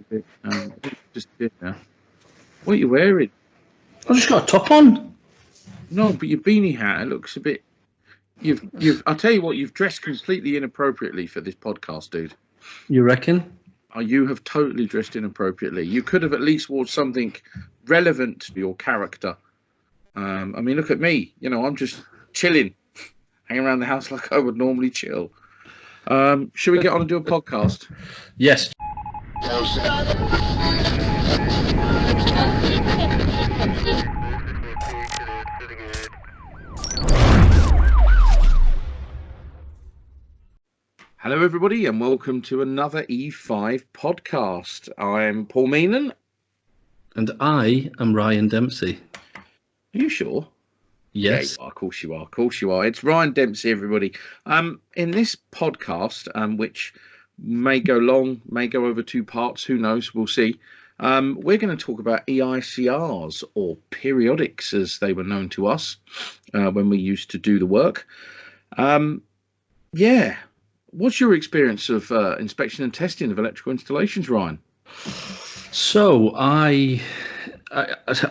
bit. Just yeah. What are you wearing? I just got a top on. No, but your beanie hat, it looks a bit. I'll tell you what, you've dressed completely inappropriately for this podcast, dude. You reckon? You have totally dressed inappropriately. You could have at least worn something relevant to your character. I mean, look at me. You know, I'm just chilling, hanging around the house like I would normally chill. Should we get on and do a podcast? Yes. Hello, everybody, and welcome to another E5 podcast. I'm Paul Meenan. And I am Ryan Dempsey. Are you sure? Yes. Yeah, you are. Of course you are. Of course you are. It's Ryan Dempsey, everybody. In this podcast, which may go long, may go over two parts, who knows? We'll see. We're going to talk about EICRs, or periodics, as they were known to us when we used to do the work. Yeah. What's your experience of inspection and testing of electrical installations, Ryan? So I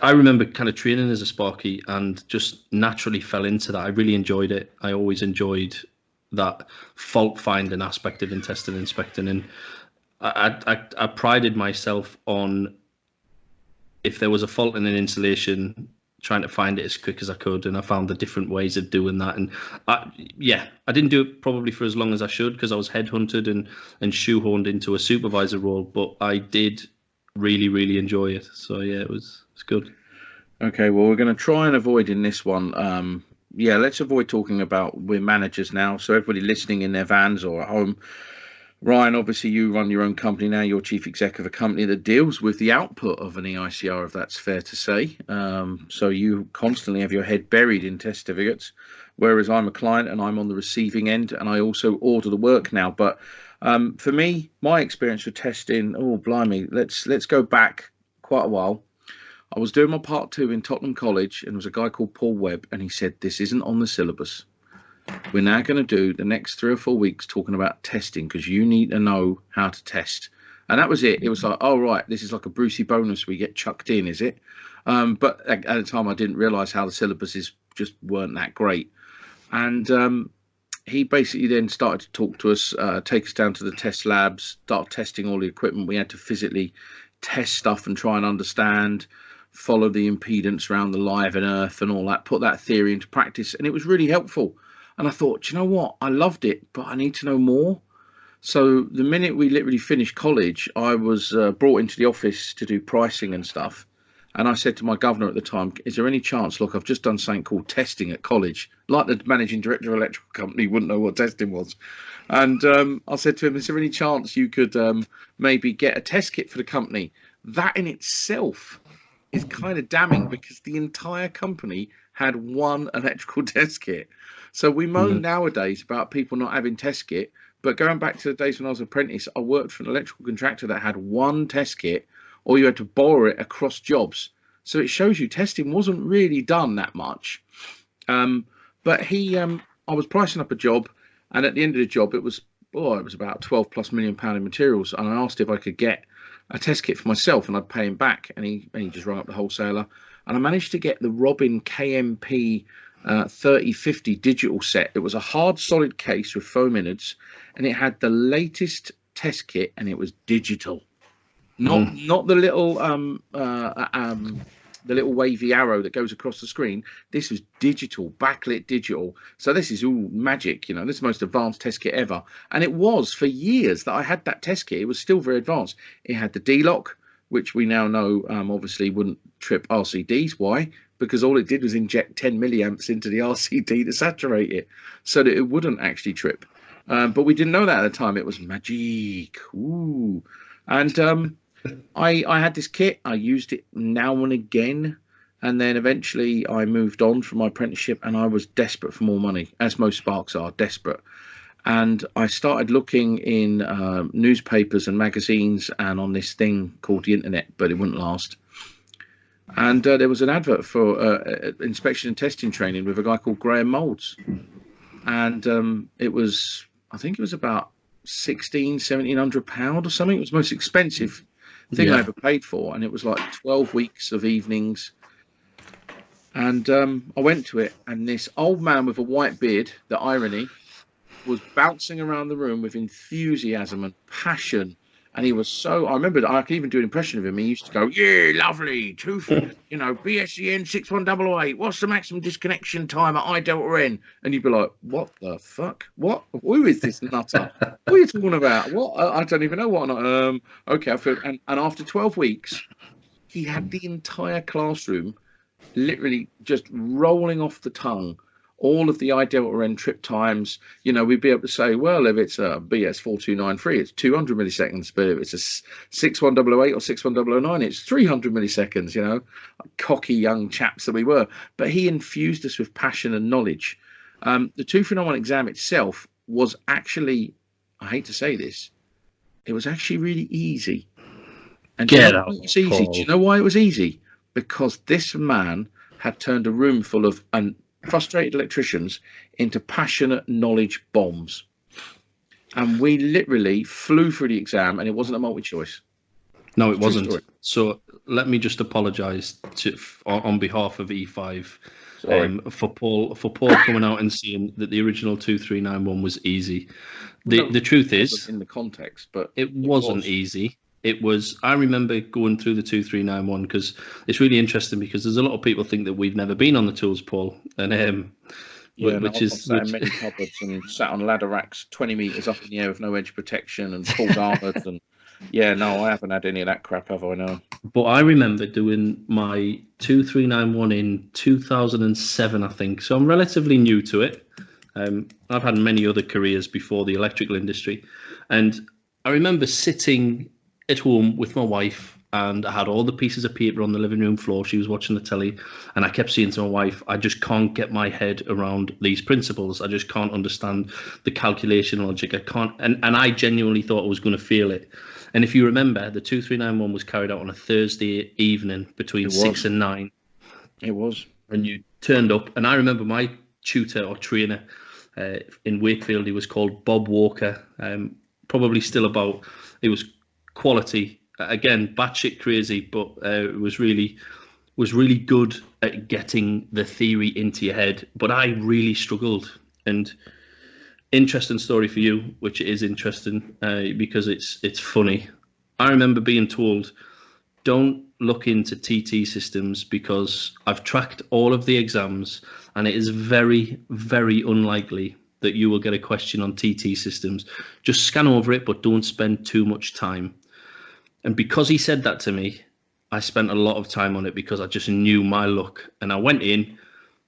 remember kind of training as a sparky and just naturally fell into that. I really enjoyed it. I always enjoyed that fault finding aspect of testing and inspecting, and I prided myself on, if there was a fault in an installation, trying to find it as quick as I could, and I found the different ways of doing that. And I didn't do it probably for as long as I should, because I was headhunted and shoehorned into a supervisor role, but I did really enjoy it. So yeah, it's good. Okay, well, we're going to try and avoid in this one. Let's avoid talking about we're managers now. So everybody listening in their vans or at home, Ryan, obviously you run your own company now. You're chief exec of a company that deals with the output of an EICR, if that's fair to say. So you constantly have your head buried in test certificates, whereas I'm a client and I'm on the receiving end, and I also order the work now. But for me, my experience with testing, oh blimey, let's go back quite a while. I was doing my part 2 in Tottenham College, and there was a guy called Paul Webb, and he said, "This isn't on the syllabus. We're now going to do the next 3 or 4 weeks talking about testing, because you need to know how to test." And that was it. It was like, oh, right, this is like a Brucey bonus we get chucked in, is it? But at the time, I didn't realise how the syllabuses just weren't that great. And he basically then started to talk to us, take us down to the test labs, start testing all the equipment. We had to physically test stuff and try and understand, follow the impedance around the live and earth and all that, put that theory into practice. And it was really helpful. And I thought, you know what? I loved it, but I need to know more. So the minute we literally finished college, I was brought into the office to do pricing and stuff. And I said to my governor at the time, "Is there any chance, look, I've just done something called testing at college." Like the managing director of an electrical company wouldn't know what testing was. And I said to him, "Is there any chance you could maybe get a test kit for the company?" That in itself is kind of damning, because the entire company had one electrical test kit. So we moan nowadays about people not having test kit, but going back to the days when I was an apprentice, I worked for an electrical contractor that had one test kit, or you had to borrow it across jobs. So it shows you testing wasn't really done that much. But I was pricing up a job, and at the end of the job, it was about £12+ million in materials, and I asked if I could get a test kit for myself, and I'd pay him back, and he just rang up the wholesaler, and I managed to get the Robin KMP 3050 digital set. It was a hard solid case with foam innards, and it had the latest test kit, and it was digital, not the little wavy arrow that goes across the screen. This was digital, backlit digital. So this is all magic, you know. This is the most advanced test kit ever, and it was for years that I had that test kit. It was still very advanced. It had the D-lock, which we now know obviously wouldn't trip RCDs. Why? Because all it did was inject 10 milliamps into the RCD to saturate it, so that it wouldn't actually trip. But we didn't know that at the time. It was magic. Ooh. And I had this kit. I used it now and again. And then eventually I moved on from my apprenticeship, and I was desperate for more money, as most sparks are, desperate. And I started looking in newspapers and magazines and on this thing called the internet, but it wouldn't last. And there was an advert for inspection and testing training with a guy called Graham Moulds. And it was, I think it was about £1,600, £1,700 or something. It was the most expensive thing I Yeah. ever paid for, and it was like 12 weeks of evenings. And I went to it, and this old man with a white beard, the irony, was bouncing around the room with enthusiasm and passion. And he was so, I remember I could even do an impression of him. He used to go, yeah, lovely, BSEN 61008. What's the maximum disconnection time at I Delta N? And you'd be like, what the fuck? What? Who is this nutter? What are you talking about? What? I don't even know what. Okay, I feel, and after 12 weeks, he had the entire classroom literally just rolling off the tongue all of the I delta N trip times. We'd be able to say, well, if it's a BS 4293, it's 200 milliseconds, but if it's a 61008 or 61009, it's 300 milliseconds. Cocky young chaps that we were. But he infused us with passion and knowledge. The 2391 exam itself was actually, I hate to say this, it was actually really easy. And do you know Get why out, it was easy? Do you Paul. know why it was easy? Because this man had turned a room full of frustrated electricians into passionate knowledge bombs. And we literally flew through the exam, and it wasn't a multi-choice. No, it True wasn't. story. So let me just apologise on behalf of E5 Sorry. for Paul coming out and saying that the original 2391 was easy. No, The truth it wasn't is, in the context, but it wasn't was. easy. It was. I remember going through the 2391 because it's really interesting because there's a lot of people think that we've never been on the tools, Paul, and Yeah, no, which I've is sat in many cupboards and sat on ladder racks 20 meters up in the air with no edge protection and pulled armors and yeah, no, I haven't had any of that crap, have I? No. But I remember doing my 2391 in 2007, I think. So I'm relatively new to it. I've had many other careers before the electrical industry. And I remember sitting at home with my wife, and I had all the pieces of paper on the living room floor. She was watching the telly, and I kept saying to my wife, I just can't get my head around these principles. I just can't understand the calculation logic. I can't. And I genuinely thought I was going to fail it. And if you remember, the 2391 was carried out on a Thursday evening between 6 and 9. It was. And you turned up. And I remember my tutor or trainer in Wakefield, he was called Bob Walker. Probably still about, it was quality. Again, batshit crazy, but it was really good at getting the theory into your head. But I really struggled. And interesting story for you, which is interesting because it's funny. I remember being told, don't look into TT systems because I've tracked all of the exams and it is very, very unlikely that you will get a question on TT systems. Just scan over it, but don't spend too much time. And because he said that to me, I spent a lot of time on it because I just knew my luck. And I went in,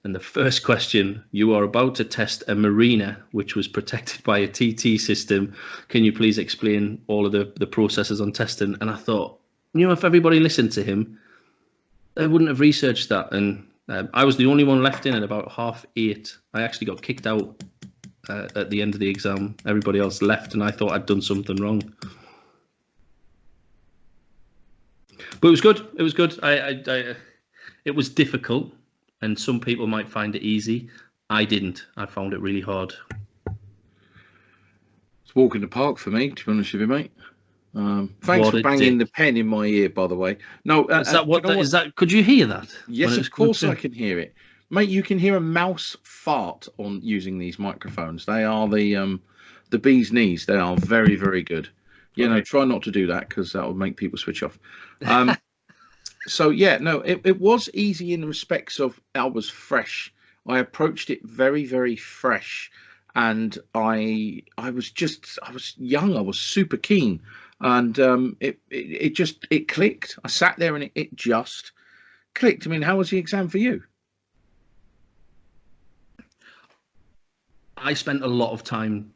and the first question, you are about to test a marina, which was protected by a TT system. Can you please explain all of the processes on testing? And I thought, if everybody listened to him, they wouldn't have researched that. And I was the only one left in at about 8:30. I actually got kicked out at the end of the exam. Everybody else left, and I thought I'd done something wrong. But it was good. It was good. It was difficult, and some people might find it easy. I didn't. I found it really hard. It's walk in the park for me, to be honest with you, mate. Thanks for banging the pen in my ear, by the way. No, is that what? Is that? Could you hear that? Yes, of course I can hear it, mate. You can hear a mouse fart on using these microphones. They are the bee's knees. They are very, very good. Try not to do that because that will make people switch off. So yeah, no, it was easy in the respects of I was fresh. I approached it very, very fresh, and I was young. I was super keen, and it just clicked. I sat there and it just clicked. I mean, how was the exam for you? I spent a lot of time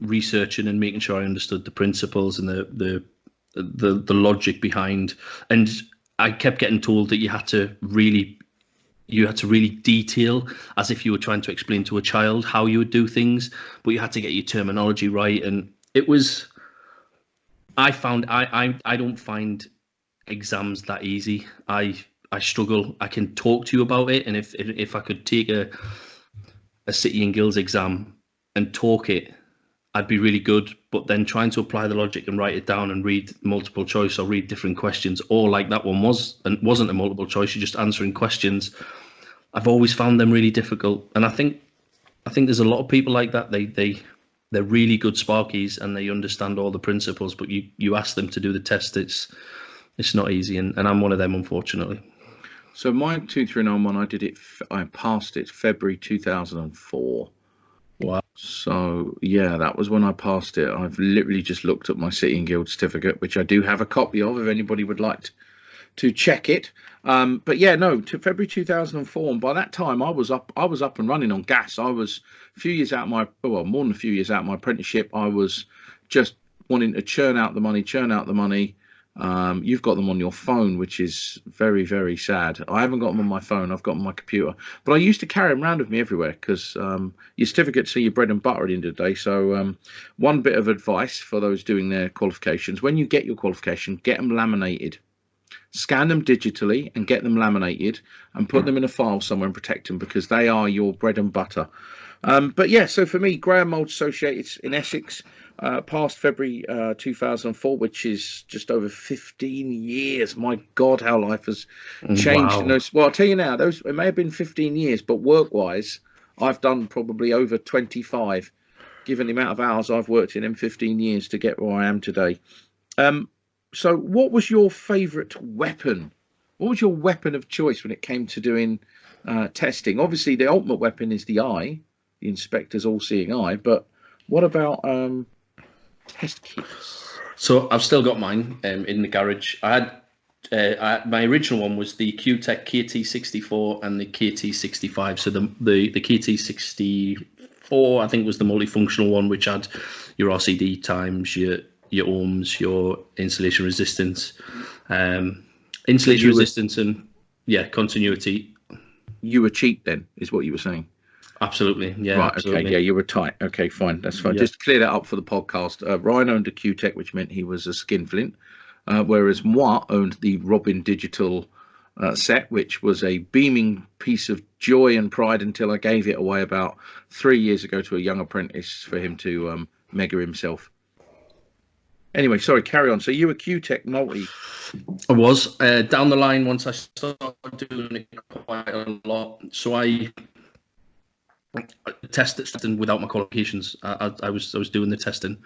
researching and making sure I understood the principles and the logic behind, and I kept getting told that you had to really detail as if you were trying to explain to a child how you would do things, but you had to get your terminology right. And it was, I don't find exams that easy. I struggle. I can talk to you about it, and if I could take a City and Guilds exam and talk it, I'd be really good. but then trying to apply the logic and write it down and read multiple choice or read different questions, or like that one wasn't a multiple choice, you're just answering questions. I've always found them really difficult, and I think there's a lot of people like that. They're really good Sparkies and they understand all the principles, but you ask them to do the test, it's not easy, and I'm one of them, unfortunately. So my 2391, I passed it February 2004. Wow. So yeah, that was when I passed it. I've literally just looked at my City and Guild certificate, which I do have a copy of if anybody would like to check it. But yeah, no, to February 2004, and by that time I was up and running on gas. I was a few years out more than a few years out of my apprenticeship. I was just wanting to churn out the money. You've got them on your phone, which is very, very sad. I haven't got them on my phone. I've got them on my computer. But I used to carry them around with me everywhere because your certificates are your bread and butter at the end of the day. So one bit of advice for those doing their qualifications: when you get your qualification, get them laminated. Scan them digitally and get them laminated and put them in a file somewhere and protect them, because they are your bread and butter. But yeah, so for me, Graham Mould Associates in Essex, past February 2004, which is just over 15 years. My God, how life has changed in those. Well, I'll tell you now, it may have been 15 years, but work-wise, I've done probably over 25, given the amount of hours I've worked in 15 years to get where I am today. So what was your favourite weapon? What was your weapon of choice when it came to doing testing? Obviously, the ultimate weapon is the eye, the inspector's all-seeing eye. But what about test kits? So I've still got mine in the garage. I had my original one was the QTech KT64 and the KT65. So the KT64, I think, was the multifunctional one, which had your RCD times, your ohms, your insulation resistance, and continuity. You were cheap then, is what you were saying? Absolutely, yeah. Right, absolutely. Okay, yeah, you were tight. Okay, fine, that's fine. Yeah. Just to clear that up for the podcast, Ryan owned a QTech, which meant he was a skinflint, whereas moi owned the Robin Digital set, which was a beaming piece of joy and pride until I gave it away about 3 years ago to a young apprentice for him to mega himself. Anyway, sorry, carry on. So you were QTech multi. I was. Down the line, once I started doing it quite a lot, so I tested without my qualifications. I was doing the testing,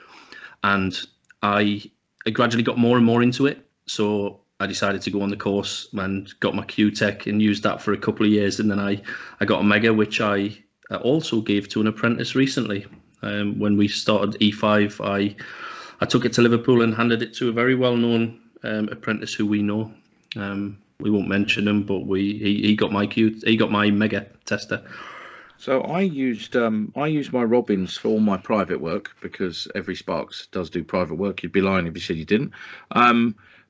and I gradually got more and more into it. So I decided to go on the course and got my QTech and used that for a couple of years, and then I got a Mega, which I also gave to an apprentice recently. When we started E5, I took it to Liverpool and handed it to a very well-known apprentice who we know. We won't mention him, but he got my Mega tester. So I used my Robins for all my private work, because every Sparks does do private work. You'd be lying if you said you didn't.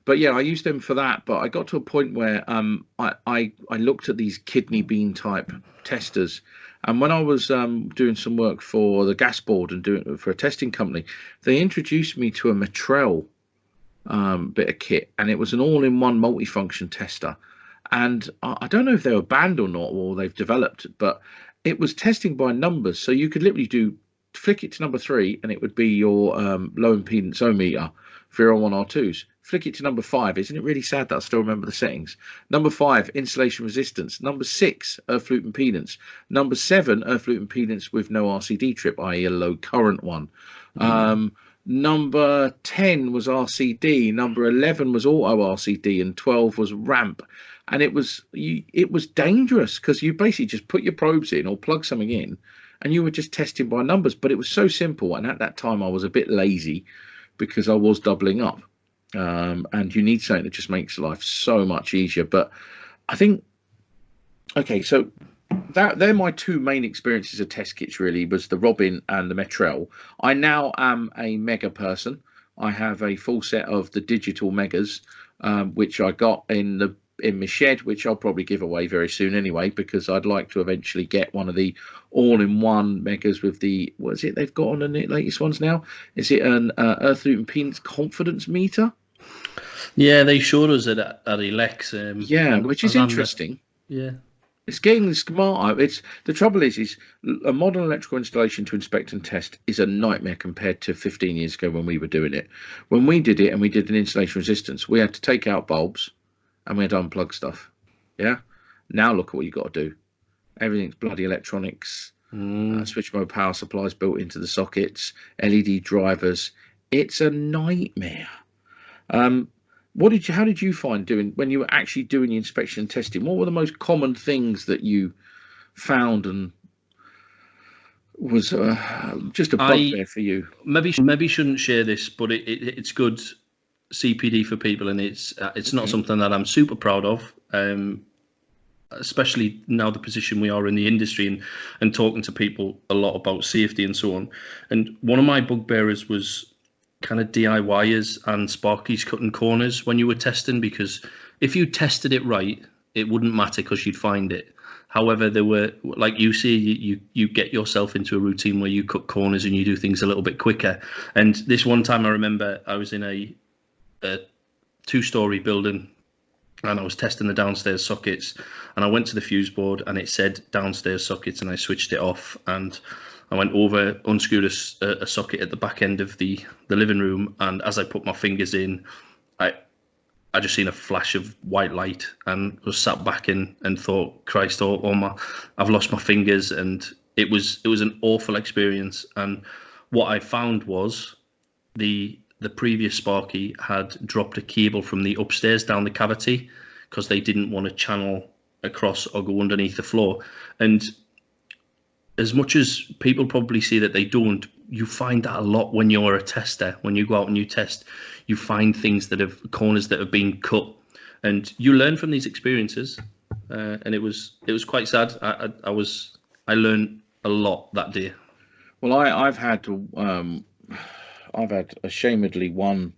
But yeah, I used them for that. But I got to a point where I looked at these kidney bean type testers. And when I was doing some work for the gas board and doing it for a testing company, they introduced me to a Metrel bit of kit, and it was an all-in-one multifunction tester. And I don't know if they were banned or not, or they've developed, but it was testing by numbers. So you could literally flick it to number 3, and it would be your low impedance ohmmeter for your R1, R2s. Flick it to number 5. Isn't it really sad that I still remember the settings? Number 5, insulation resistance. Number 6, earth loop impedance. Number 7, earth loop impedance with no RCD trip, i.e. a low current one. Number 10 was RCD. Number 11 was auto RCD, and 12 was ramp. And it was dangerous, because you basically just put your probes in or plug something in, and you were just testing by numbers. But it was so simple, and at that time I was a bit lazy because I was doubling up. And you need something that just makes life so much easier. But I think, okay, so they're my two main experiences of test kits, really, was the Robin and the Metrel. I now am a Mega person. I have a full set of the digital Megas, which I got in my shed, which I'll probably give away very soon anyway, because I'd like to eventually get one of the all-in-one Megas with the, what is it they've got on the latest ones now? Is it an earth loop impedance confidence meter? Yeah, they showed us at Elex. Yeah, which is interesting. Yeah. It's getting smarter. It's the trouble is a modern electrical installation to inspect and test is a nightmare compared to 15 years ago when we were doing it. When we did it and we did an installation resistance, we had to take out bulbs and we had to unplug stuff. Yeah. Now look at what you got to do. Everything's bloody electronics, switch mode power supplies built into the sockets, LED drivers. It's a nightmare. How did you find doing when you were actually doing the inspection and testing? What were the most common things that you found and was just a bugbear for you? Maybe shouldn't share this, but it's good CPD for people, and it's not something that I'm super proud of. Especially now the position we are in the industry and talking to people a lot about safety and so on. And one of my bugbearers was kind of DIYers and sparkies cutting corners when you were testing, because if you tested it right, it wouldn't matter because you'd find it. However, there were, like you say, you get yourself into a routine where you cut corners and you do things a little bit quicker. And this one time I remember I was in a 2-story building and I was testing the downstairs sockets, and I went to the fuse board and it said downstairs sockets, and I switched it off, and I went over, unscrewed a socket at the back end of the living room, and as I put my fingers in, I just seen a flash of white light and was sat back in and thought, Christ, I've lost my fingers. And it was an awful experience. And what I found was the previous Sparky had dropped a cable from the upstairs down the cavity because they didn't want to channel across or go underneath the floor. And as much as people probably see that they don't, you find that a lot when you're a tester. When you go out and you test, you find things corners that have been cut, and you learn from these experiences. And it was quite sad. I learned a lot that day. Well, I've had ashamedly one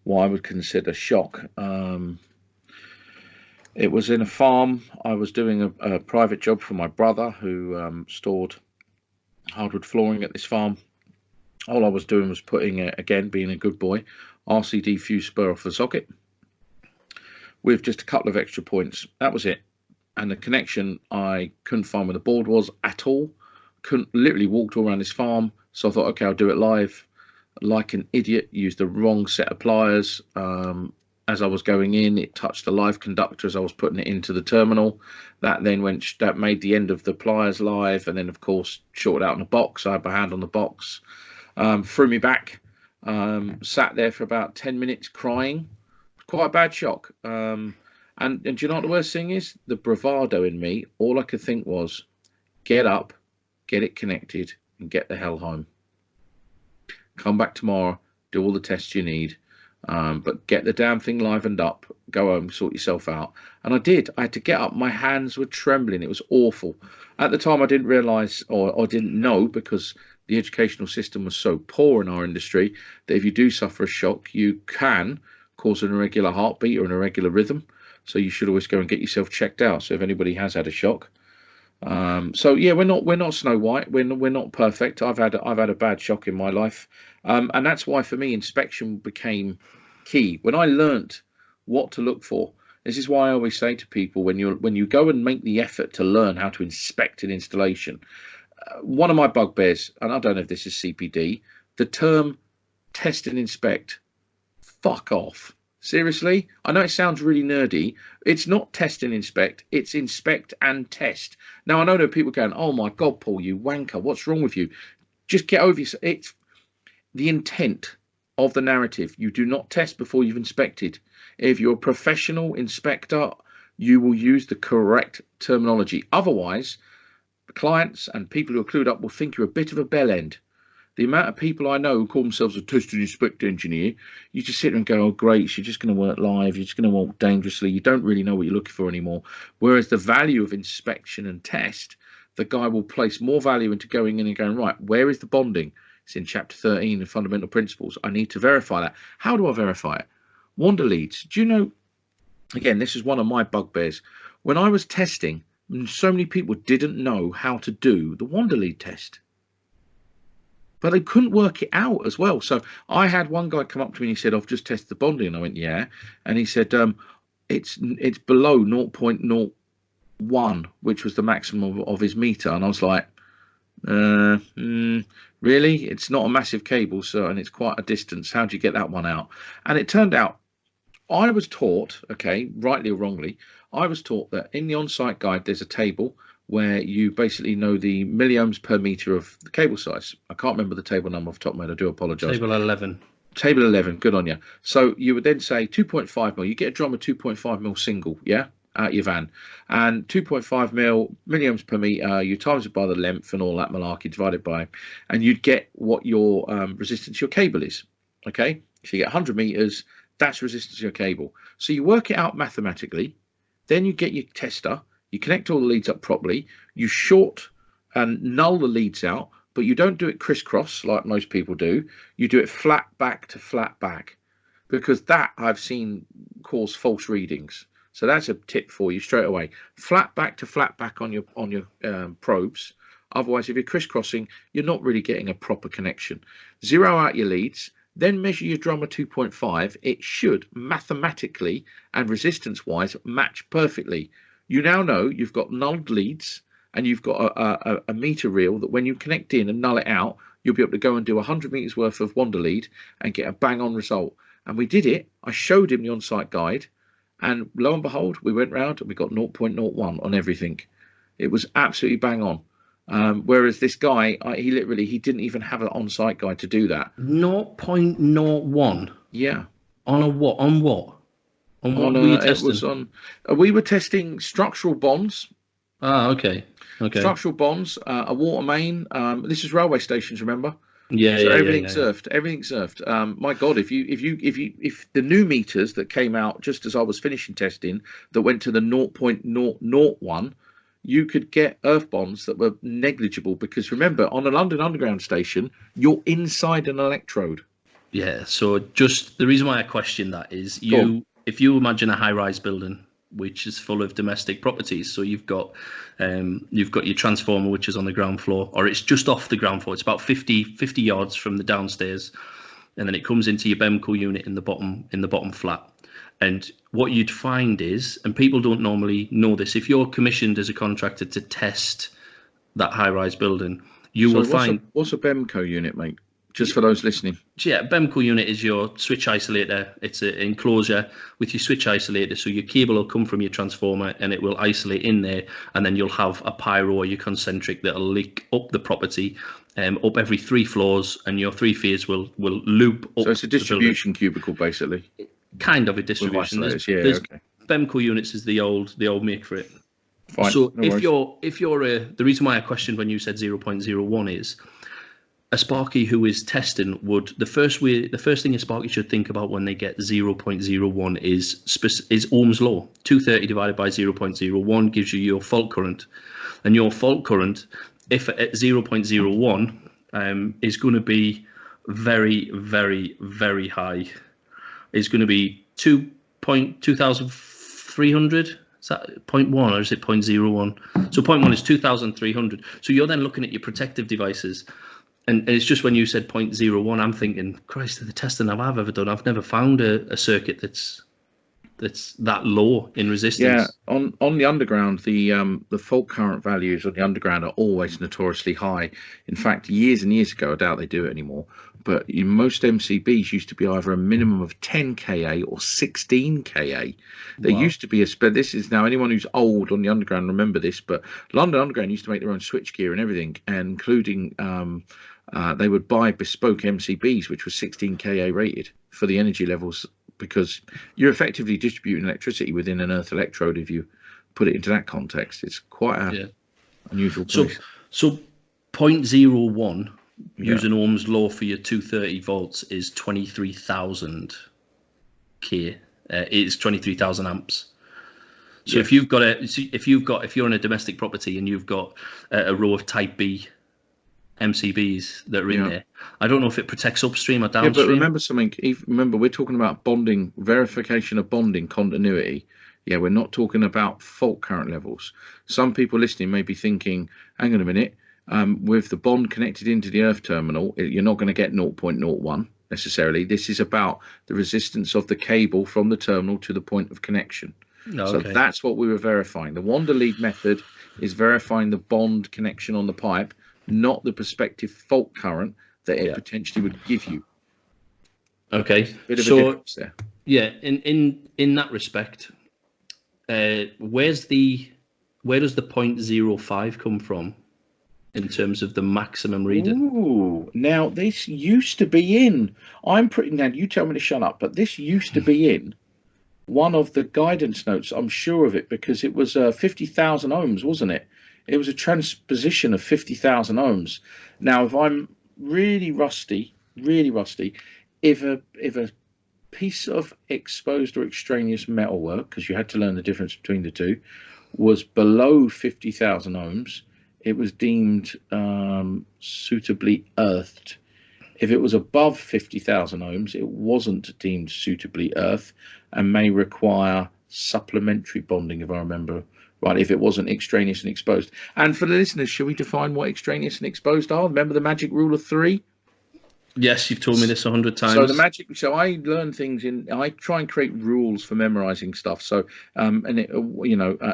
what I would consider shock. It was in a farm. I was doing a private job for my brother who stored hardwood flooring at this farm. All I was doing was putting, again, being a good boy, RCD fuse spur off the socket with just a couple of extra points. That was it. And the connection I couldn't find where the board was at all. Literally walked all around this farm. So I thought, okay, I'll do it live. Like an idiot, used the wrong set of pliers. As I was going in, it touched the live conductor as I was putting it into the terminal. That made the end of the pliers live, and then of course shorted out in the box. I had my hand on the box, threw me back, sat there for about 10 minutes crying. Quite a bad shock. And do you know what the worst thing is? The bravado in me. All I could think was, get up, get it connected, and get the hell home. Come back tomorrow, do all the tests you need. But get the damn thing livened up, go home, sort yourself out. And I did. I had to get up. My hands were trembling. It was awful. At the time, I didn't realise or didn't know, because the educational system was so poor in our industry, that if you do suffer a shock, you can cause an irregular heartbeat or an irregular rhythm. So you should always go and get yourself checked out. So if anybody has had a shock. So yeah, we're not Snow White. We're not perfect. I've had a bad shock in my life. And that's why for me inspection became key. When I learnt what to look for, this is why I always say to people, when you go and make the effort to learn how to inspect an installation, one of my bugbears, and I don't know if this is CPD, the term test and inspect, fuck off. Seriously, I know it sounds really nerdy. It's not test and inspect, it's inspect and test. Now I know there are people going, oh my god, Paul, you wanker, what's wrong with you? Just get over yourself. It's the intent of the narrative. You do not test before you've inspected. If you're a professional inspector, you will use the correct terminology. Otherwise, clients and people who are clued up will think you're a bit of a bell end. The amount of people I know who call themselves a test and inspect engineer, you just sit there and go, oh great, you're just going to work live, you're just going to walk dangerously, you don't really know what you're looking for anymore. Whereas the value of inspection and test, the guy will place more value into going in and going, right, where is the bonding? It's in chapter 13 of fundamental principles. I need to verify that. How do I verify it? Wander leads. Do you know, again, this is one of my bugbears. When I was testing, so many people didn't know how to do the wander lead test. But they couldn't work it out as well. So I had one guy come up to me and he said, I've just tested the bonding. And I went, yeah. And he said, it's below 0.0 1, which was the maximum of his meter, and I was like, uh, mm, really? It's not a massive cable, sir, and it's quite a distance. How do you get that one out? And it turned out I was taught, okay, rightly or wrongly, I was taught that in the on-site guide there's a table where you basically know the milliohms per meter of the cable size. I can't remember the table number off the top of my head. I do apologise. Table 11. Table 11, good on you. So you would then say 2.5 mil. You get a drum of 2.5 mil single, yeah, out your van, and 2.5 mil milliohms per meter. You times it by the length and all that malarkey divided by, and you'd get what your resistance to your cable is. Okay, so you get 100 meters. That's resistance to your cable. So you work it out mathematically. Then you get your tester. You connect all the leads up properly. You short and null the leads out, but you don't do it crisscross like most people do. You do it flat back to flat back, because that I've seen cause false readings. So that's a tip for you straight away. Flat back to flat back on your probes. Otherwise, if you're crisscrossing, you're not really getting a proper connection. Zero out your leads. Then measure your drum of 2.5. It should mathematically and resistance wise match perfectly. You now know you've got nulled leads, and you've got a meter reel that when you connect in and null it out, you'll be able to go and do 100 meters worth of wander lead and get a bang on result. And we did it. I showed him the on-site guide, and lo and behold, we went round and we got 0.01 on everything. It was absolutely bang on. Whereas this guy, he didn't even have an on-site guide to do that. 0.01. Yeah. On a what? On what? On what were you testing? It was on. We were testing structural bonds. Ah, okay. Okay. Structural bonds, a water main. This is railway stations, remember? Yeah, So yeah, everything's yeah, yeah. surfed. Everything's surfed. My God, if the new meters that came out just as I was finishing testing that went to the 0.001, you could get earth bonds that were negligible, because remember, on a London Underground station, you're inside an electrode. Yeah, so just the reason why I question that is Go on. if you imagine a high-rise building which is full of domestic properties, so you've got your transformer which is on the ground floor, or it's just off the ground floor. It's about 50 yards from the downstairs, and then it comes into your BEMCO unit in the bottom flat. And what you'd find is, and people don't normally know this, if you're commissioned as a contractor to test that high-rise building, you will find. What's a BEMCO unit, mate? Just for those listening. Yeah, BEMCO unit is your switch isolator. It's an enclosure with your switch isolator. So your cable will come from your transformer and it will isolate in there. And then you'll have a pyro or your concentric that'll leak up the property, up every 3 floors, and your 3 phase will loop up. So it's a distribution cubicle, basically. Kind of a distribution. There's okay. BEMCO units is the old make for it. Fine, so no if you're the reason why I questioned when you said 0.01 is, a Sparky who is testing would the first thing a Sparky should think about when they get 0.01 is Ohm's law. 230 divided by 0.01 gives you your fault current, and your fault current, if at 0.01, is going to be very, very, very high. Is going to be 2,300. Is that 0.1 or is it 0.01? So 0.1 is 2,300. So you're then looking at your protective devices. And it's just when you said 0.01, I'm thinking, Christ, the testing I've ever done, I've never found a circuit that's that low in resistance. Yeah, on the underground, the fault current values on the underground are always notoriously high. In fact, years and years ago, I doubt they do it anymore, but most MCBs used to be either a minimum of 10 kA or 16 kA. There used to be this is now, anyone who's old on the underground remember this, but London Underground used to make their own switchgear and everything, and including they would buy bespoke MCBs which were 16 kA rated for the energy levels, because you're effectively distributing electricity within an earth electrode. If you put it into that context, it's quite a unusual place. So 0.01 using Ohm's law for your 230 volts is 23,000 K. It's 23,000 amps. So if you're in a domestic property and you've got a row of Type B MCBs that are in there, I don't know if it protects upstream or downstream. Yeah, but remember something. Remember, we're talking about bonding, verification of bonding continuity. Yeah, we're not talking about fault current levels. Some people listening may be thinking, hang on a minute, with the bond connected into the earth terminal, you're not going to get 0.01 necessarily. This is about the resistance of the cable from the terminal to the point of connection. So Okay. that's what we were verifying. The wander lead method is verifying the bond connection on the pipe, not the prospective fault current that it Yeah. potentially would give you. Okay. Bit of a So difference there. yeah, in that respect, where does the 0.05 come from in terms of the maximum reading? Ooh, now this used to be in. I'm pretty now. You tell me to shut up, but this used to be in one of the guidance notes. I'm sure of it because it was 50,000 ohms, wasn't it? It was a transposition of 50,000 ohms. Now, if I'm really rusty, if a piece of exposed or extraneous metalwork, because you had to learn the difference between the two, was below 50,000 ohms, it was deemed suitably earthed. If it was above 50,000 ohms, it wasn't deemed suitably earthed and may require supplementary bonding, if I remember right, if it wasn't extraneous and exposed. And for the listeners, shall we define what extraneous and exposed are? Remember the magic rule of three? Yes, you've told me this 100 So the times. magic. So I learn things I try and create rules for memorizing stuff. So and it,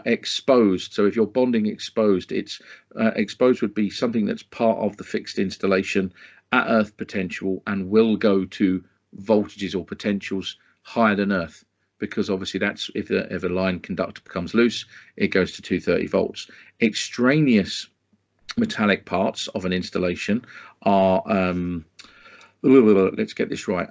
exposed. So if you're bonding exposed, it's exposed would be something that's part of the fixed installation at earth potential and will go to voltages or potentials higher than earth, because obviously that's if a line conductor becomes loose, it goes to 230 volts. Extraneous metallic parts of an installation are let's get this right.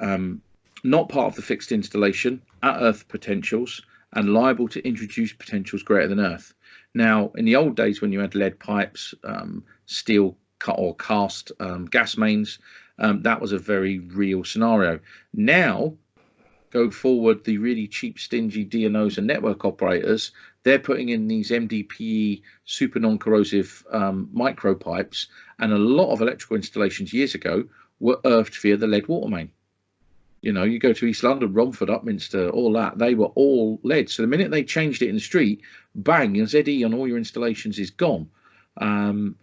Not part of the fixed installation at earth potentials and liable to introduce potentials greater than earth. Now, in the old days when you had lead pipes, steel cut or cast gas mains, that was a very real scenario. Now, go forward, the really cheap, stingy DNOs and network operators, they're putting in these MDPE super non-corrosive micro pipes, and a lot of electrical installations years ago were earthed via the lead water main. You go to East London, Romford, Upminster, all that, they were all lead. So the minute they changed it in the street, bang, your ZE on all your installations is gone. But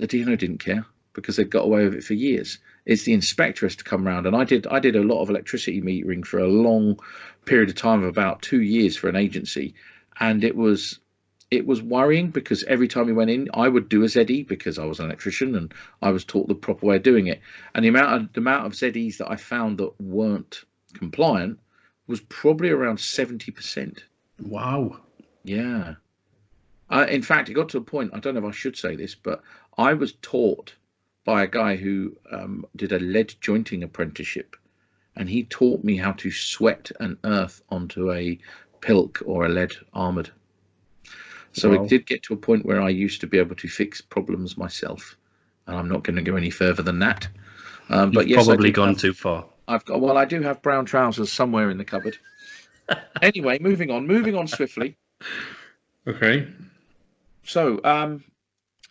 the DNO didn't care because they'd got away with it for years. It's the inspector has to come round, and I did a lot of electricity metering for a long period of time of about 2 years for an agency, and it was worrying because every time we went in, I would do a ZE because I was an electrician and I was taught the proper way of doing it. And the amount of ZEs that I found that weren't compliant was probably around 70%. Wow. Yeah. In fact, it got to a point, I don't know if I should say this, but I was taught by a guy who did a lead jointing apprenticeship, and he taught me how to sweat and earth onto a pilk or a lead armored. So Wow. it did get to a point where I used to be able to fix problems myself, and I'm not going to go any further than that. But You've yes, I probably do gone have. too far. I do have brown trousers somewhere in the cupboard. Anyway, moving on swiftly. Okay. So,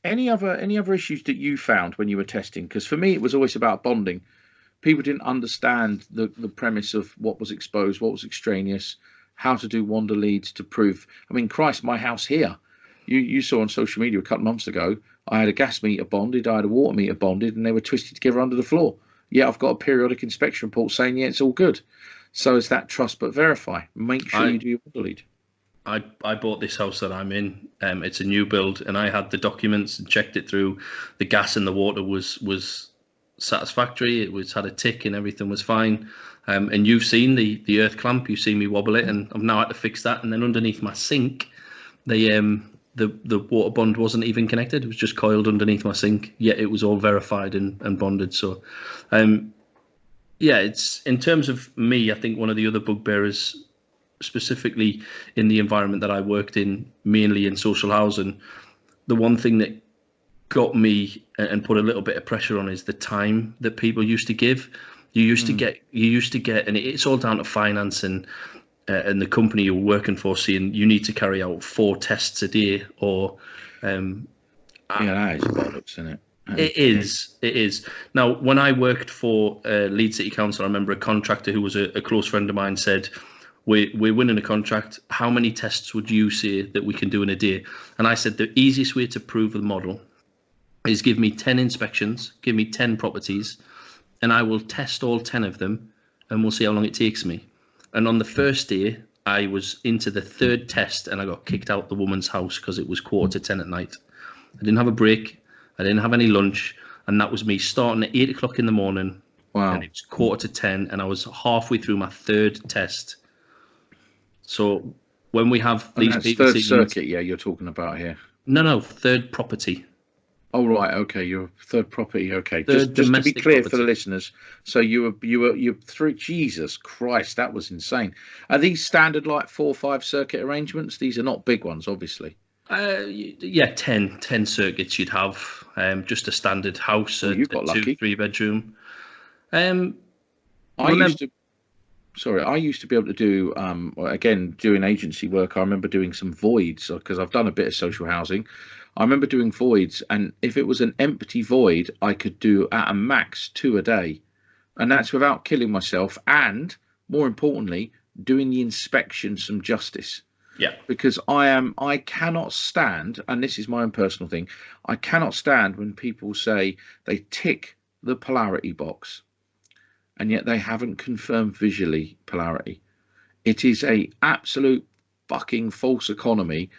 any other issues that you found when you were testing? Because for me, it was always about bonding. People didn't understand the premise of what was exposed, what was extraneous, how to do wander leads to prove. I mean, Christ, my house here. You saw on social media a couple of months ago. I had a gas meter bonded, I had a water meter bonded, and they were twisted together under the floor. Yeah, I've got a periodic inspection report saying yeah, it's all good. So it's that trust but verify. Make sure you I do your wander lead. I bought this house that I'm in. It's a new build, and I had the documents and checked it through. The gas and the water was satisfactory. It was had a tick and everything was fine. And you've seen the earth clamp. You've seen me wobble it, and I've now had to fix that. And then underneath my sink, the water bond wasn't even connected. It was just coiled underneath my sink. Yet it was all verified and bonded. So, yeah, it's in terms of me. I think one of the other bugbearers, specifically in the environment that I worked in, mainly in social housing, the one thing that got me and put a little bit of pressure on is the time that people used to give. You used to get, and it's all down to finance and the company you're working for saying you need to carry out 4 tests a day, or Yeah, that is bollocks, isn't it? it is. Now, when I worked for Leeds City Council, I remember a contractor who was a close friend of mine said, we're winning a contract. How many tests would you say that we can do in a day? And I said, the easiest way to prove the model is give me 10 inspections, give me 10 properties, and I will test all 10 of them, and we'll see how long it takes me. And on the first day, I was into the third test and I got kicked out the woman's house because it was 9:45 at night. I didn't have a break. I didn't have any lunch. And that was me starting at 8 o'clock in the morning. Wow. And it was 9:45 and I was halfway through my third test. So when we have And these that's people third circuit, yeah, you're talking about here. No, third property. Oh right, okay, your third property, okay. Third Just to be clear property. for the listeners, so you're through. Jesus Christ, that was insane. Are these standard like 4 or 5 circuit arrangements? These are not big ones, obviously. Yeah, 10 circuits you'd have. Just a standard house, Well, you got a lucky. 2-3 bedroom. I used to be able to do again, doing agency work. I remember doing some voids because I've done a bit of social housing. I remember doing voids, and if it was an empty void, I could do at a max 2 a day, and that's without killing myself, and more importantly, doing the inspection some justice. Yeah. Because I cannot stand, and this is my own personal thing, I cannot stand when people say they tick the polarity box and yet they haven't confirmed visually polarity. It is a absolute fucking false economy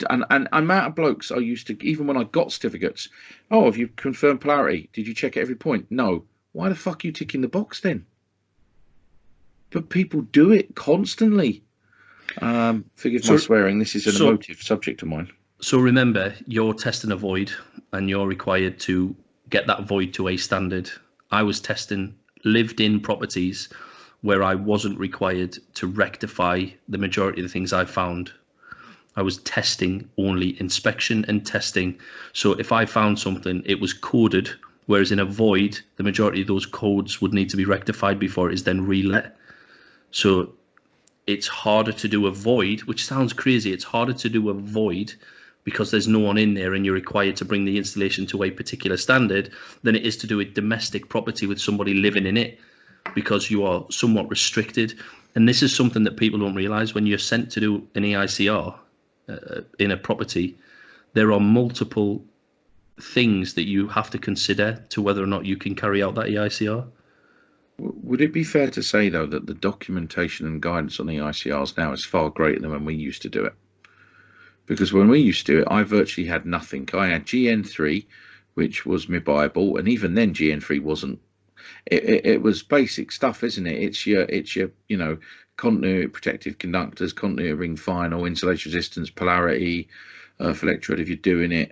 and amount of blokes I used to, even when I got certificates, oh, have you confirmed polarity? Did you check at every point? No. Why the fuck are you ticking the box then? But people do it constantly. Forgive my swearing, this is an emotive subject of mine. So remember, you're testing a void and you're required to get that void to a standard. I was testing lived-in properties where I wasn't required to rectify the majority of the things I found. I was testing only inspection and testing. So if I found something, it was coded, whereas in a void, the majority of those codes would need to be rectified before it is then relet. So it's harder to do a void, which sounds crazy. It's harder to do a void because there's no one in there and you're required to bring the installation to a particular standard than it is to do a domestic property with somebody living in it, because you are somewhat restricted. And this is something that people don't realize. When you're sent to do an EICR in a property, there are multiple things that you have to consider to whether or not you can carry out that EICR. Would it be fair to say, though, that the documentation and guidance on the EICRs now is far greater than when we used to do it? Because when we used to do it, I virtually had nothing. I had GN3, which was my Bible, and even then GN3 wasn't. It was basic stuff, isn't it? It's your continuity protective conductors, continuity ring final, insulation resistance, polarity for electrode if you're doing it.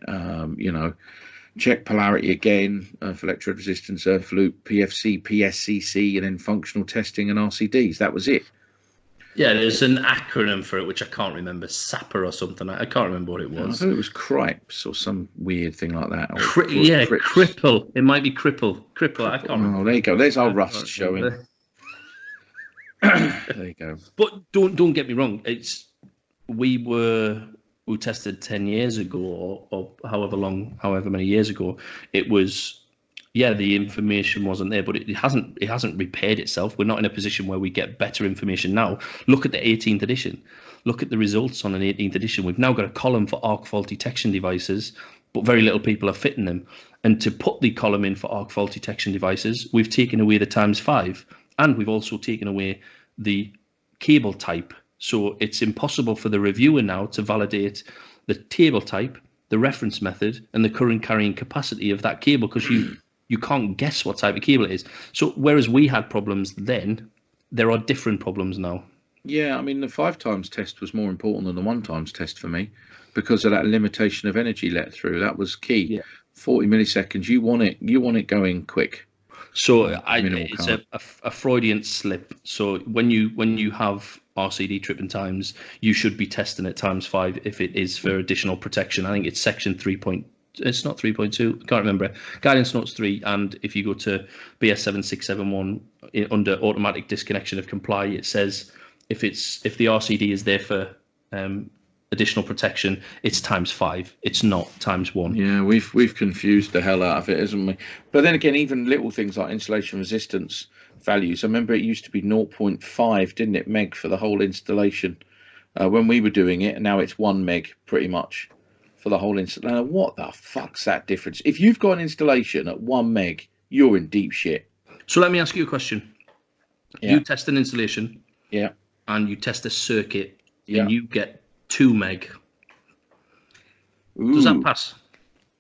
Check polarity again for electrode resistance, earth loop, PFC, PSCC, and then functional testing and RCDs. That was it. Yeah, there's an acronym for it, which I can't remember, SAPR or something. I can't remember what it was. I thought it was CRIPES or some weird thing like that. Cripple. It might be Cripple. I can't remember. Oh, there you go. There's our rust showing. There you go. But don't get me wrong. We tested 10 years ago or however many years ago. It was, the information wasn't there, but it hasn't repaired itself. We're not in a position where we get better information now. Look at the 18th edition. Look at the results on an 18th edition. We've now got a column for arc fault detection devices, but very little people are fitting them. And to put the column in for arc fault detection devices, we've taken away the ×5, and we've also taken away the cable type. So it's impossible for the reviewer now to validate the table type, the reference method, and the current carrying capacity of that cable, because you can't guess what type of cable it is. So whereas we had problems then, there are different problems now. Yeah, I mean, the 5 times test was more important than the 1 times test for me because of that limitation of energy let through. That was key. Yeah. 40 milliseconds. You want it going quick. So it's a Freudian slip. So when you have RCD tripping times, you should be testing at ×5 if it is for additional protection. I think it's section 3. It's not 3.2. I can't remember. Guidance notes 3. And if you go to BS 7671 under automatic disconnection of comply, it says if the RCD is there for additional protection, it's ×5. It's not ×1. Yeah, we've confused the hell out of it, isn't we? But then again, even little things like insulation resistance values. I remember it used to be 0.5, didn't it, meg for the whole installation when we were doing it, and now it's 1 meg pretty much for the whole installation. Now, what the fuck's that difference? If you've got an installation at 1 meg, you're in deep shit. So let me ask you a question. Yeah. You test an installation. Yeah. and you test a circuit Yeah. and you get 2 meg. Does that Ooh. pass?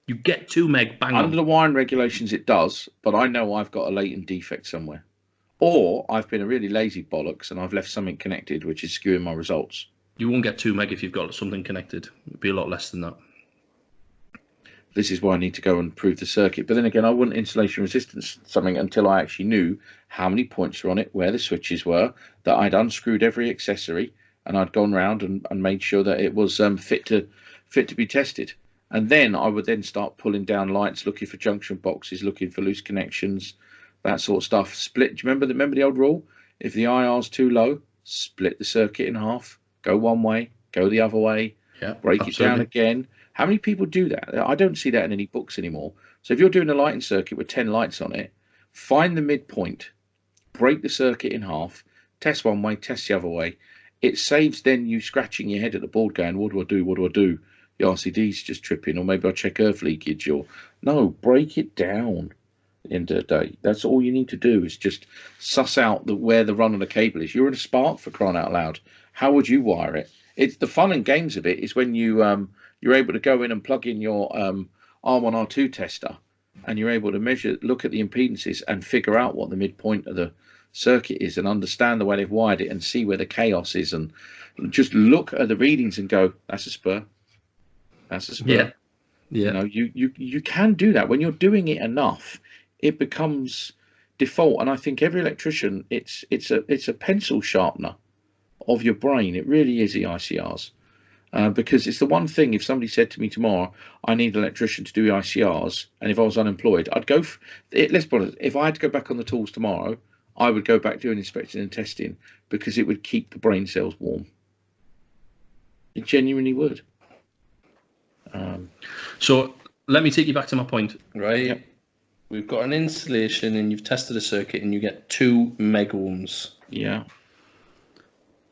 You get 2 meg, bang Under on. the wiring regulations, it does, but I know I've got a latent defect somewhere. Or I've been a really lazy bollocks and I've left something connected, which is skewing my results. You won't get 2 meg if you've got something connected. It'd be a lot less than that. This is why I need to go and prove the circuit. But then again, I wouldn't insulation resistance something until I actually knew how many points were on it, where the switches were, that I'd unscrewed every accessory, and I'd gone round and made sure that it was fit to be tested. And then I would then start pulling down lights, looking for junction boxes, looking for loose connections, that sort of stuff. Split. Do you remember the old rule? If the IR's too low, split the circuit in half. Go one way, go the other way, Yeah, break it down again. How many people do that? I don't see that in any books anymore. So if you're doing a lighting circuit with 10 lights on it, find the midpoint, break the circuit in half, test one way, test the other way. It saves then you scratching your head at the board going, what do I do? What do I do? The RCD's just tripping, or maybe I'll check earth leakage, or no, break it down. At the end of the day, that's all you need to do is just suss out where the run on the cable is. You're in a spark, for crying out loud. How would you wire it? It's the fun and games of it is when you're able to go in and plug in your R1, R2 tester, and you're able to look at the impedances and figure out what the midpoint of the circuit is and understand the way they've wired it and see where the chaos is and just look at the readings and go, that's a spur. That's a spur. Yeah. You know, you can do that. When you're doing it enough, it becomes default. And I think every electrician, it's a pencil sharpener of your brain. It really is EICRs. Because it's the one thing, if somebody said to me tomorrow, I need an electrician to do EICRs, and if I was unemployed, I'd go for it. Let's be honest, if I had to go back on the tools tomorrow, I would go back doing inspection and testing because it would keep the brain cells warm. It genuinely would. So let me take you back to my point, right? Yep. We've got an installation and you've tested a circuit and you get 2 meg ohms. Yeah.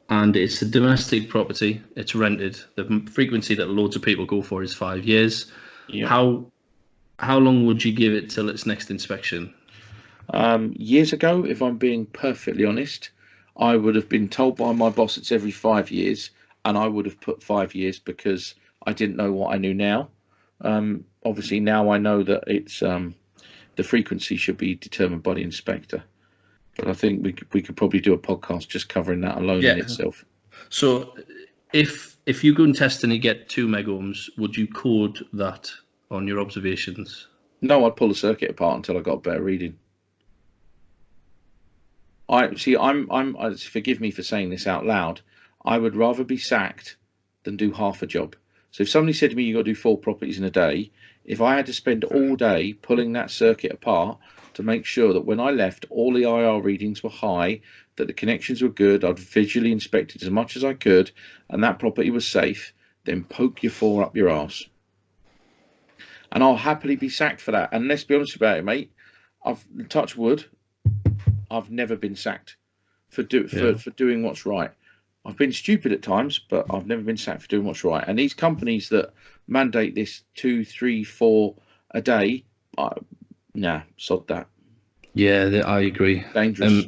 And it's a domestic property. It's rented. The frequency that loads of people go for is 5 years. Yeah. How long would you give it till its next inspection? Years ago, if I'm being perfectly honest, I would have been told by my boss it's every 5 years, and I would have put 5 years because I didn't know what I knew now. Obviously, now I know that it's the frequency should be determined by the inspector. But I think we could probably do a podcast just covering that alone in itself. So if you go and test and you get 2 meg ohms, would you code that on your observations? No, I'd pull the circuit apart until I got a better reading. Forgive me for saying this out loud. I would rather be sacked than do half a job. So if somebody said to me, you've got to do 4 properties in a day, if I had to spend all day pulling that circuit apart to make sure that when I left, all the IR readings were high, that the connections were good, I'd visually inspect it as much as I could, and that property was safe, then poke your 4 up your arse. And I'll happily be sacked for that. And let's be honest about it, mate. I've touched wood. I've never been sacked for doing what's right. I've been stupid at times, but I've never been sacked for doing what's right. And these companies that mandate this 2, 3, 4 a day, nah, sod that. Yeah, I agree. Dangerous.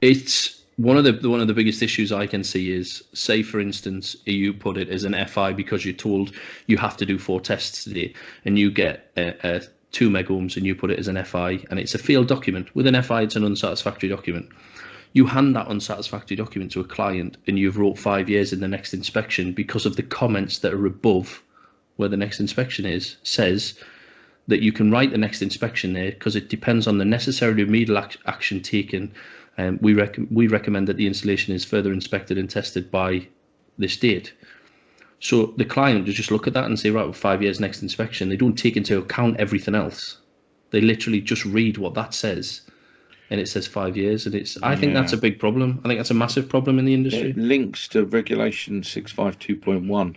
It's one of the biggest issues I can see is, say for instance, you put it as an FI because you're told you have to do 4 tests today, and you get a 2 meg ohms and you put it as an FI, and it's a failed document. With an FI, it's an unsatisfactory document. You hand that unsatisfactory document to a client and you've wrote 5 years in the next inspection because of the comments that are above where the next inspection says that you can write the next inspection there because it depends on the necessary remedial action taken. We recommend that the installation is further inspected and tested by this date. So the client will just look at that and say, right, 5 years next inspection. They don't take into account everything else. They literally just read what that says. And it says 5 years, and I think that's a big problem. I think that's a massive problem in the industry. It links to Regulation 652.1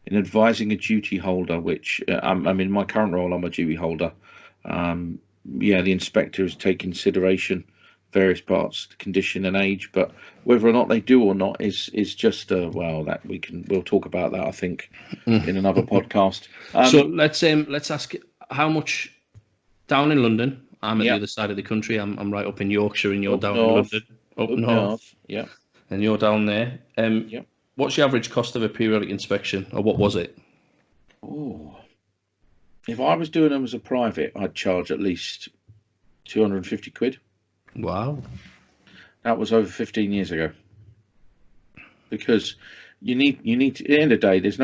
in advising a duty holder, which in my current role, I'm a duty holder. The inspector is take consideration various parts, condition and age, but whether or not they do or not is just we'll talk about that, I think, in another podcast. So let's ask how much down in London. I'm at the other side of the country. I'm right up in Yorkshire, and you're down in London. Up north. Yeah. and you're down there. Yep. What's the average cost of a periodic inspection, or what was it? Oh, if I was doing them as a private, I'd charge at least 250 quid. Wow. That was over 15 years ago. Because you need to, at the end of the day, there's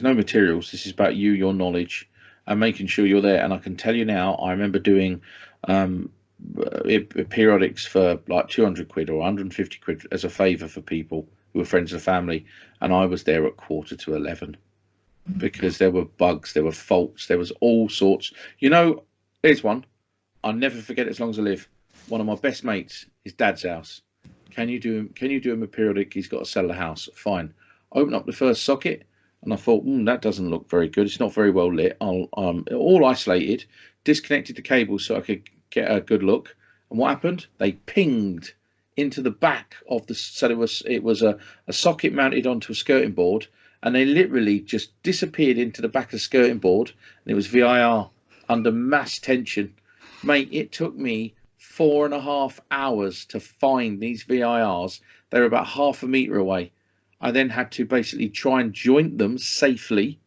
no materials. This is about you, your knowledge, and making sure you're there. And I can tell you now, I remember doing um, periodics for like 200 quid or 150 quid as a favour for people who were friends of the family, and I was there at quarter to 11 because there were bugs, there were faults, there was all sorts. Here's one I'll never forget as long as I live. One of my best mates, his dad's house. Can you do him a periodic? He's got to sell the house. Fine. Open up the first socket, and I thought, that doesn't look very good. It's not very well lit. I'll all isolated, disconnected the cables so I could get a good look. And what happened? They pinged into the back of the. So it was a socket mounted onto a skirting board, and they literally just disappeared into the back of the skirting board, and it was VIR under mass tension. Mate, it took me 4.5 hours to find these VIRs. They were about half a metre away. I then had to basically try and joint them safely,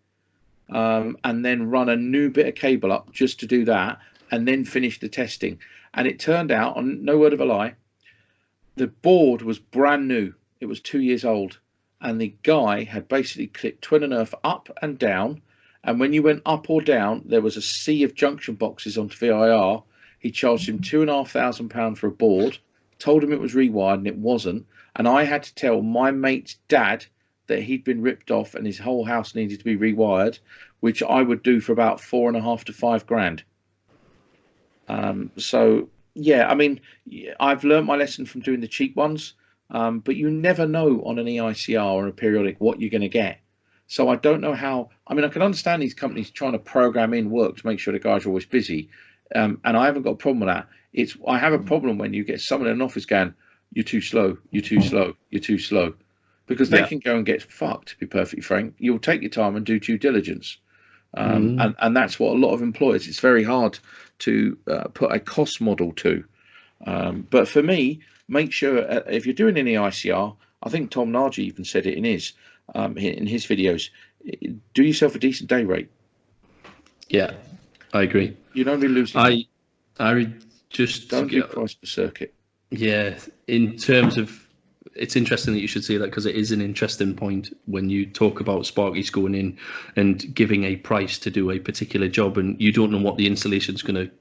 and then run a new bit of cable up just to do that, and then finish the testing. And it turned out, on no word of a lie, the board was brand new. It was 2 years old. And the guy had basically clipped twin and earth up and down. And when you went up or down, there was a sea of junction boxes onto VIR. He charged him £2,500 for a board, told him it was rewired and it wasn't. And I had to tell my mate's dad that he'd been ripped off and his whole house needed to be rewired, which I would do for about 4.5 to 5 grand. So yeah, I mean, I've learned my lesson from doing the cheap ones, but you never know on an EICR or a periodic what you're going to get. So I don't know how. I mean, I can understand these companies trying to program in work to make sure the guys are always busy, and I haven't got a problem with that. I have a problem when you get someone in an office going, "You're too slow. You're too slow. You're too slow," because they can go and get fucked. To be perfectly frank, you'll take your time and do due diligence. And that's what a lot of employers. It's very hard to put a cost model to. But for me, make sure if you're doing any ICR, I think Tom Nagy even said it in his videos. Do yourself a decent day rate. Yeah, I agree. You don't be losing. I just don't do price per circuit. Yeah, in terms of, it's interesting that you should say that, because it is an interesting point when you talk about Sparkies going in and giving a price to do a particular job, and you don't know what the installation's going to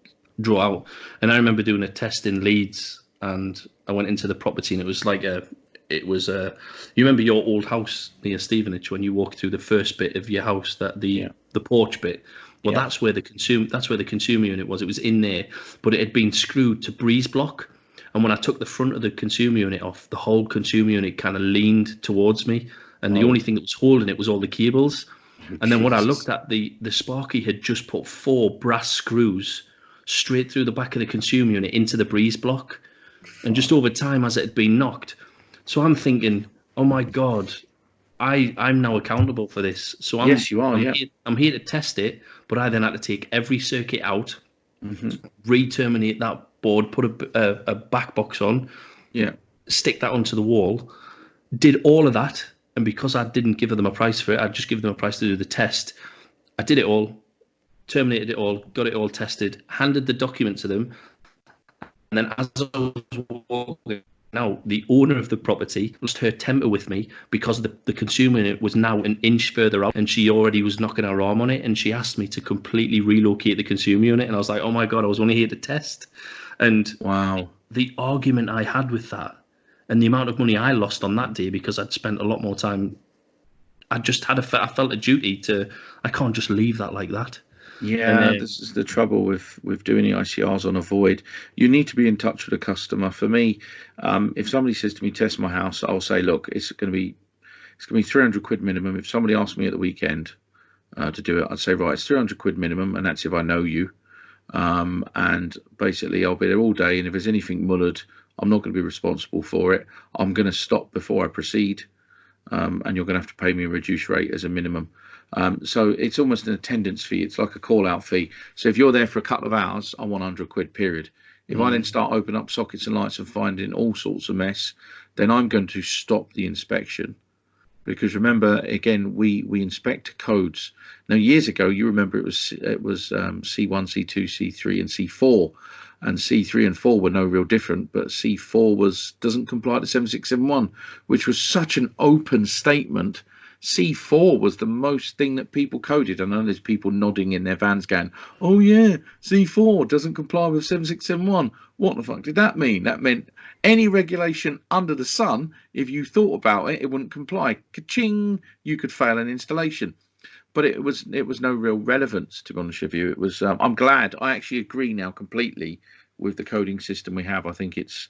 draw out. And I remember doing a test in Leeds, and I went into the property, and it was like you remember your old house near Stevenage when you walk through the first bit of your house, that the porch bit. Well, that's where the consumer unit was. It was in there, but it had been screwed to breeze block. And when I took the front of the consumer unit off, the whole consumer unit kind of leaned towards me, and the only thing that was holding it was all the cables. And then when I looked at the Sparky had just put 4 brass screws straight through the back of the consumer unit into the breeze block, and just over time as it had been knocked. So I'm thinking, oh my God, I'm now accountable for this. So yes, you are. I'm here to test it, but I then had to take every circuit out, re-terminate that board, put a back box on, stick that onto the wall, did all of that. And because I didn't give them a price for it, I'd just give them a price to do the test. I did it all, terminated it all, got it all tested, handed the document to them. And then as I was walking out, the owner of the property lost her temper with me because the consumer unit was now an inch further out, and she already was knocking her arm on it. And she asked me to completely relocate the consumer unit. And I was like, oh my God, I was only here to test. And wow, the argument I had with that, and the amount of money I lost on that day because I'd spent a lot more time, I felt a duty to, I can't just leave that like that. Yeah, this is the trouble with doing the ICRs on a void. You need to be in touch with the customer. For me, if somebody says to me, test my house, I'll say, look, it's going to be 300 quid minimum. If somebody asks me at the weekend to do it, I'd say, right, it's 300 quid minimum, and that's if I know you. And basically, I'll be there all day, and if there's anything mullered, I'm not going to be responsible for it. I'm going to stop before I proceed, and you're going to have to pay me a reduced rate as a minimum. So it's almost an attendance fee. It's like a call out fee. So if you're there for a couple of hours, I want 100 quid, period. If I then start opening up sockets and lights and finding all sorts of mess, then I'm going to stop the inspection. Because remember, again, we inspect codes. Now, years ago, you remember it was C1, C2, C3, and C4, and C3 and 4 were no real different. But C4 doesn't comply to 7671, which was such an open statement. C4 was the most thing that people coded. I know there's people nodding in their vans going, "Oh yeah, C4 doesn't comply with 7671." What the fuck did that mean? That meant any regulation under the sun, if you thought about it, it wouldn't comply. Ka-ching, you could fail an installation. But it was no real relevance, to be honest with you. It was. I'm glad. I actually agree now completely with the coding system we have. I think it's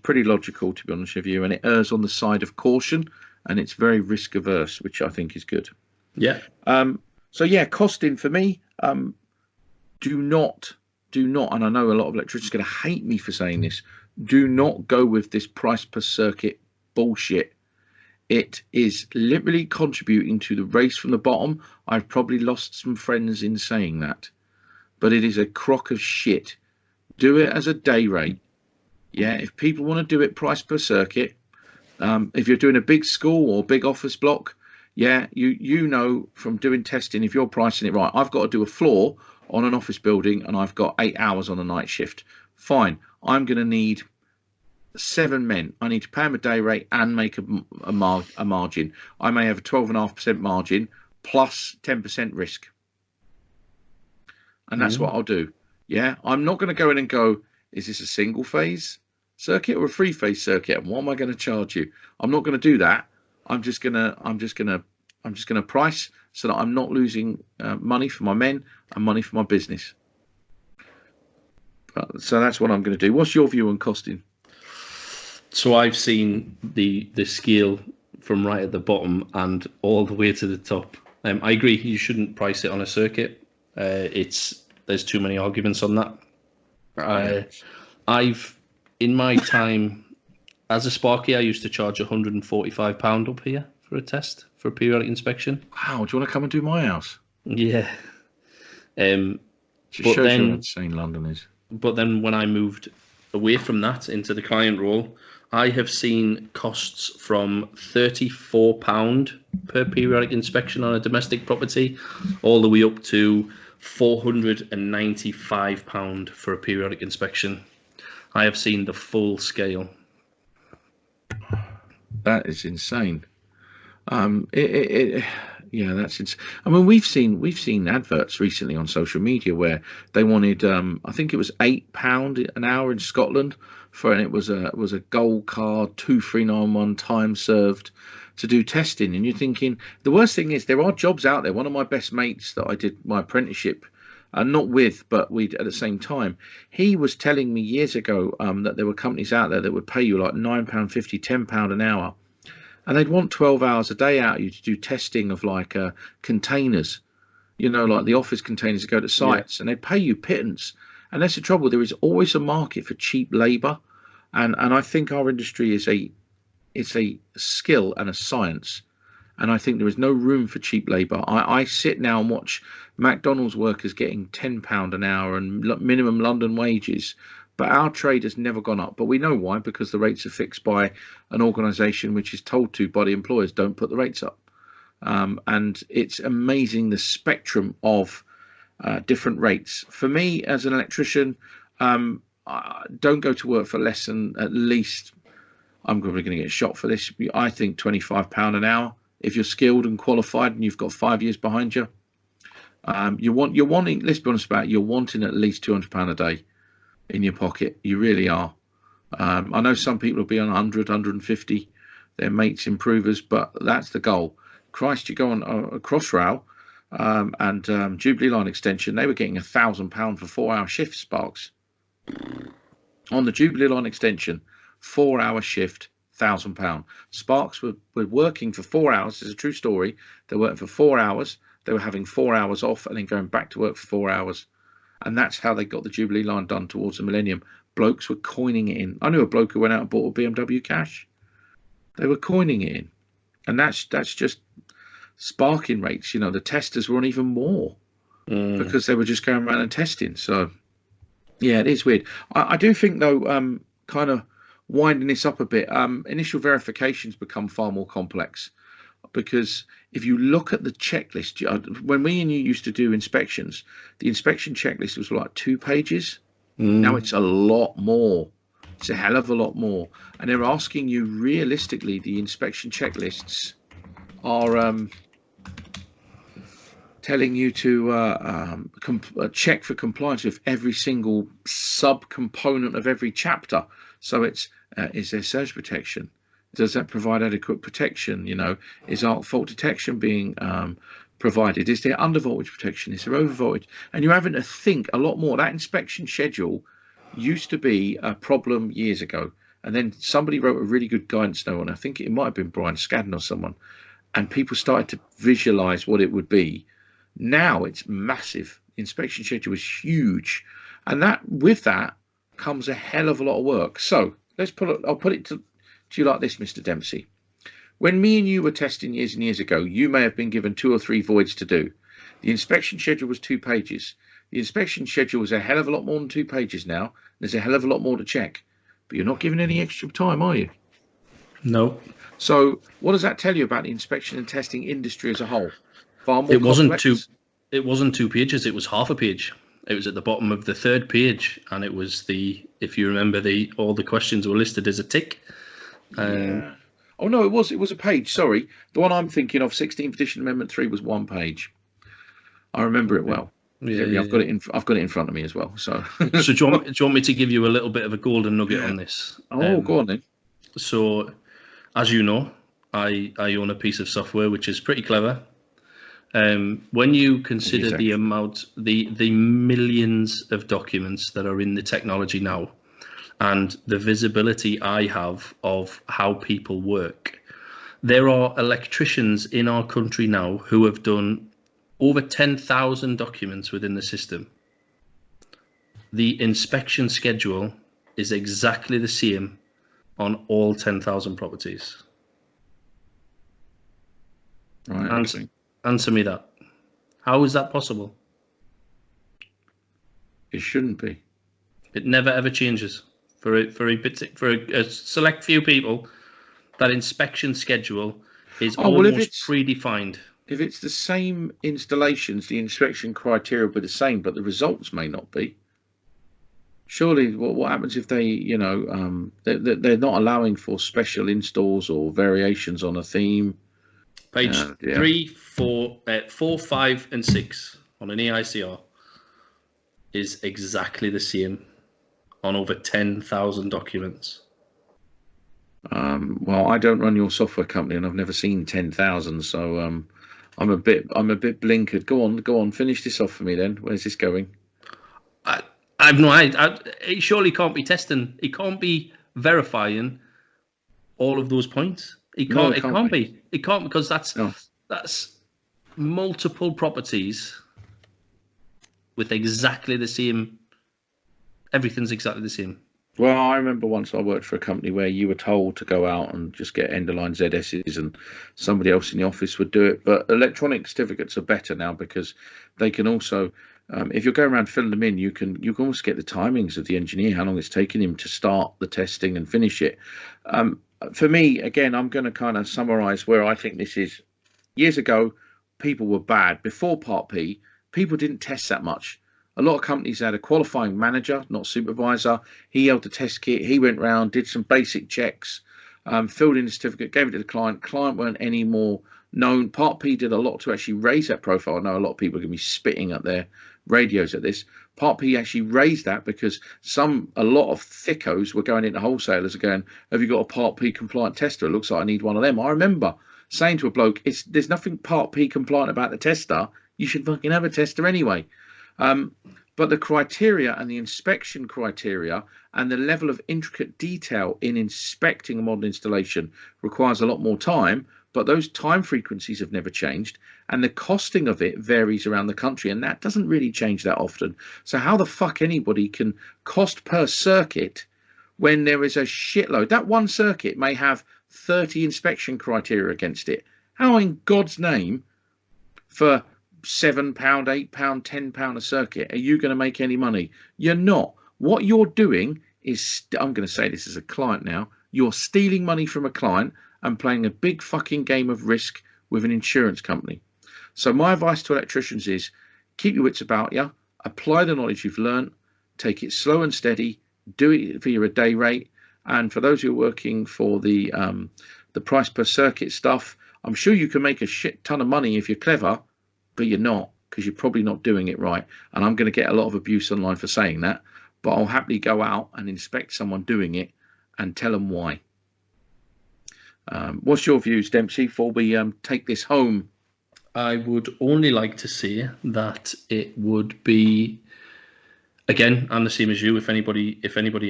pretty logical, to be honest with you, and it errs on the side of caution, and it's very risk averse, which I think is good. Yeah. So yeah, costing for me. Do not, and I know a lot of electricians are going to hate me for saying this. Do not go with this price per circuit bullshit. It is literally contributing to the race from the bottom. I've probably lost some friends in saying that, but it is a crock of shit. Do it as a day rate. Yeah, if people want to do it price per circuit, if you're doing a big school or big office block, yeah, you know from doing testing, if you're pricing it right, I've got to do a floor on an office building and I've got 8 hours on a night shift. Fine, I'm going to need 7 men. I need to pay them a day rate and make a margin. I may have a 12.5% margin plus 10% risk. And that's what I'll do. Yeah, I'm not going to go in and go, is this a single phase circuit or a 3-phase circuit? And what am I going to charge you? I'm not going to do that. I'm just gonna price so that I'm not losing money for my men and money for my business. So that's what I'm going to do. What's your view on costing? So I've seen the scale from right at the bottom and all the way to the top. I agree. You shouldn't price it on a circuit. There's too many arguments on that. I've in my time as a Sparky, I used to charge £145 up here for a test for a periodic inspection. Wow, do you want to come and do my house? Yeah. Just shows you how insane London is. But then when I moved away from that into the client role, I have seen costs from £34 per periodic inspection on a domestic property, all the way up to £495 for a periodic inspection. I have seen the full scale. That is insane. Yeah, that's insane. I mean, we've seen adverts recently on social media where they wanted, I think it was £8 an hour in Scotland for, and it was a gold card 2391 time served to do testing. And you're thinking, the worst thing is there are jobs out there. One of my best mates that I did my apprenticeship, not with, but we at the same time, he was telling me years ago that there were companies out there that would pay you like £9.50, £10 an hour, and they'd want 12 hours a day out of you to do testing of like containers, you know, like the office containers that go to sites, and they'd pay you pittance. And that's the trouble. There is always a market for cheap labour, and I think our industry is a skill and a science. And I think there is no room for cheap labour. I sit now and watch McDonald's workers getting £10 an hour and minimum London wages, but our trade has never gone up. But we know why, because the rates are fixed by an organisation which is told to by the employers, don't put the rates up. And it's amazing the spectrum of different rates. For me, as an electrician, don't go to work for less than at least, I'm probably going to get shot for this, I think £25 an hour. If you're skilled and qualified and you've got 5 years behind you, you're wanting, let's be honest about it, you're wanting at least £200 a day in your pocket. You really are. I know some people will be on 100, 150, their mates improvers, but that's the goal. Christ, you go on a Crossrail and Jubilee Line extension, they were getting £1,000 for 4-hour shifts, Sparks. On the Jubilee Line extension, 4-hour shift, £1,000. Sparks were working for 4 hours. It's a true story. They worked for 4 hours. They were having 4 hours off and then going back to work for 4 hours. And that's how they got the Jubilee Line done towards the millennium. Blokes were coining it in. I knew a bloke who went out and bought a BMW cash. They were coining it in. And that's just sparking rates. You know, the testers were on even more because they were just going around and testing. So Yeah, it is weird. I do think though, kind of winding this up a bit, initial verifications become far more complex because if you look at the checklist, when me and you used to do inspections, the inspection checklist was like 2 pages. Now Mm. it's a lot more. It's a hell of a lot more. And they're asking you realistically, the inspection checklists are telling you to check for compliance with every single sub-component of every chapter. So it's is there surge protection? Does that provide adequate protection? Is our fault detection being provided? Is there undervoltage protection? Is there overvoltage? And you're having to think a lot more. That inspection schedule used to be a problem years ago. And then somebody wrote a really good guidance note on. I think it might have been Brian Scadden or someone. And people started to visualize what it would be. Now it's massive. The inspection schedule is huge, and that comes a hell of a lot of work. So I'll put it to you like this, Mr. Dempsey. When me and you were testing years and years ago, you may have been given 2 or 3 voids to do. The inspection schedule was 2 pages. The inspection schedule is a hell of a lot more than 2 pages now. There's a hell of a lot more to check, but you're not given any extra time, are you? No, So what does that tell you about the inspection and testing industry as a whole? Far more it wasn't two. complex. It wasn't 2 pages. It was half a page. It was at the bottom of the third page, and it was if you remember, all the questions were listed as a tick. Yeah. Oh no, it was a page. Sorry, the one I'm thinking of, 16th edition Amendment 3, was 1 page. I remember it well. Yeah. I've got it in. I've got it in front of me as well. So. So do you want me to give you a little bit of a golden nugget on this? Oh, go on then. So, as you know, I own a piece of software which is pretty clever. When you consider the amount, the millions of documents that are in the technology now, and the visibility I have of how people work, there are electricians in our country now who have done over 10,000 documents within the system. The inspection schedule is exactly the same on all 10,000 properties. Right. Answer me that. How is that possible? It shouldn't be. It never ever changes. For a select few people, that inspection schedule is almost predefined. If it's the same installations, the inspection criteria will be the same, but the results may not be. Surely, what happens if they're not allowing for special installs or variations on a theme? Page 3, 4, 4, 5, and 6 on an EICR is exactly the same on over 10,000 documents. Well, I don't run your software company, and I've never seen 10,000, so I'm a bit blinkered. Go on, finish this off for me then. Where's this going? I've no idea. It surely can't be testing. It can't be verifying all of those points. It can't. No, it can't be. It can't, because that's multiple properties with exactly the same. Everything's exactly the same. Well, I remember once I worked for a company where you were told to go out and just get end-of-line ZSs, and somebody else in the office would do it. But electronic certificates are better now because they can also, if you're going around filling them in, you can almost get the timings of the engineer, how long it's taken him to start the testing and finish it. For me, again, I'm going to kind of summarize where I think this is. Years ago, people were bad. Before Part P, people didn't test that much. A lot of companies had a qualifying manager, not supervisor. He held the test kit. He went round, did some basic checks, filled in the certificate, gave it to the client. Client weren't any more known. Part P did a lot to actually raise that profile. I know a lot of people are going to be spitting at their radios at this. Part P actually raised that because a lot of thickos were going into wholesalers and going, have you got a Part P compliant tester? It looks like I need one of them. I remember saying to a bloke, there's nothing Part P compliant about the tester. You should fucking have a tester anyway. But the criteria and the inspection criteria and the level of intricate detail in inspecting a modern installation requires a lot more time, but those time frequencies have never changed, and the costing of it varies around the country, and that doesn't really change that often. So how the fuck anybody can cost per circuit when there is a shitload? That one circuit may have 30 inspection criteria against it. How in God's name, for £7, £8, £10 a circuit, are you going to make any money? You're not. What you're doing is, I'm going to say this as a client now, you're stealing money from a client and playing a big fucking game of risk with an insurance company. So my advice to electricians is keep your wits about you, apply the knowledge you've learned, take it slow and steady, do it via a day rate. And for those who are working for the price per circuit stuff, I'm sure you can make a shit ton of money if you're clever, but you're not, because you're probably not doing it right. And I'm going to get a lot of abuse online for saying that, but I'll happily go out and inspect someone doing it and tell them why. What's your views, Dempsey, before we take this home? I would only like to say that it would be, again, I'm the same as you. If anybody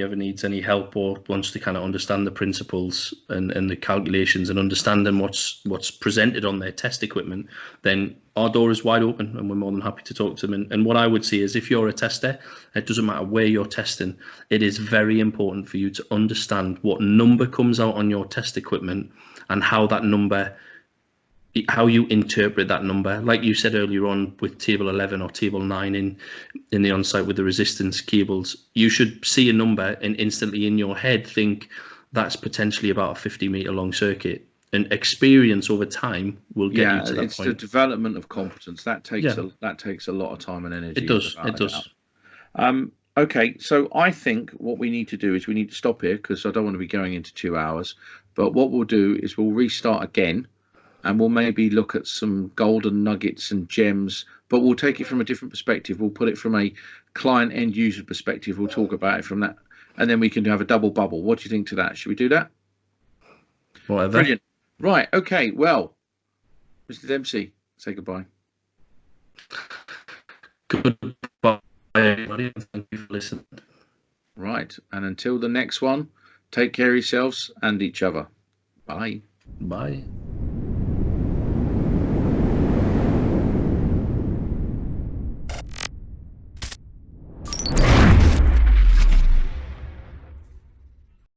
ever needs any help or wants to kind of understand the principles and the calculations and understanding what's presented on their test equipment, then our door is wide open and we're more than happy to talk to them. And what I would say is, if you're a tester, it doesn't matter where you're testing, it is very important for you to understand what number comes out on your test equipment and how you interpret that number. Like you said earlier on with table 11 or table 9 in the on-site with the resistance cables, you should see a number and instantly in your head think that's potentially about a 50-meter long circuit. And experience over time will get you to that it's point. the development of competence that takes a lot of time and energy. It does. Okay, so I think what we need to do is we need to stop here, because I don't want to be going into 2 hours. But what we'll do is we'll restart again, and we'll maybe look at some golden nuggets and gems, but we'll take it from a different perspective. We'll put it from a client end user perspective. We'll talk about it from that, and then we can have a double bubble. What do you think to that? Should we do that? Whatever. Brilliant. Right. Okay. Well, Mr. Dempsey, say goodbye. Goodbye, everybody. Thank you for listening. Right. And until the next one, take care of yourselves and each other. Bye. Bye.